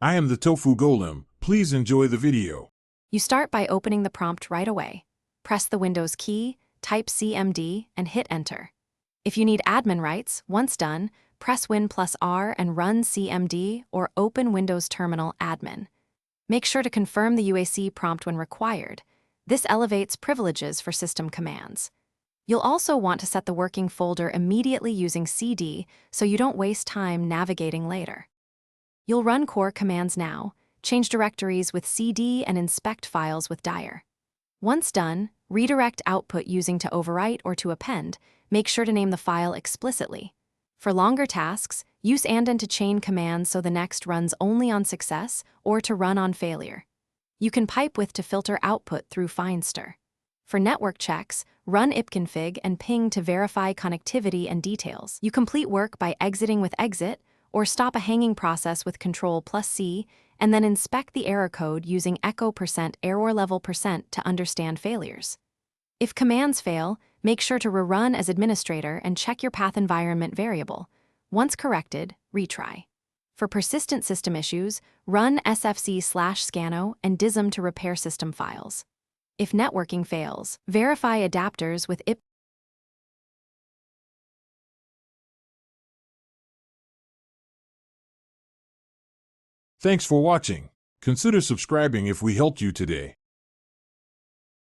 I am the Tofu Golem. Please enjoy the video. You start by opening the prompt right away. Press the Windows key, type CMD, and hit Enter. If you need admin rights, once done, press Win+R and run CMD or open Windows Terminal Admin. Make sure to confirm the UAC prompt when required. This elevates privileges for system commands. You'll also want to set the working folder immediately using CD so you don't waste time navigating later. You'll run core commands now, change directories with CD and inspect files with dir. Once done, redirect output using to overwrite or to append. Make sure to name the file explicitly. For longer tasks, use and to chain commands so the next runs only on success or to run on failure. You can pipe with to filter output through Findstir. For network checks, run ipconfig and ping to verify connectivity and details. You complete work by exiting with exit or stop a hanging process with Ctrl+C and then inspect the error code using echo%errorlevel% to understand failures. If commands fail, make sure to rerun as administrator and check your path environment variable. Once corrected, retry. For persistent system issues, run sfc/scano and dism to repair system files. If networking fails, verify adapters with IP. Thanks for watching. Consider subscribing if we helped you today.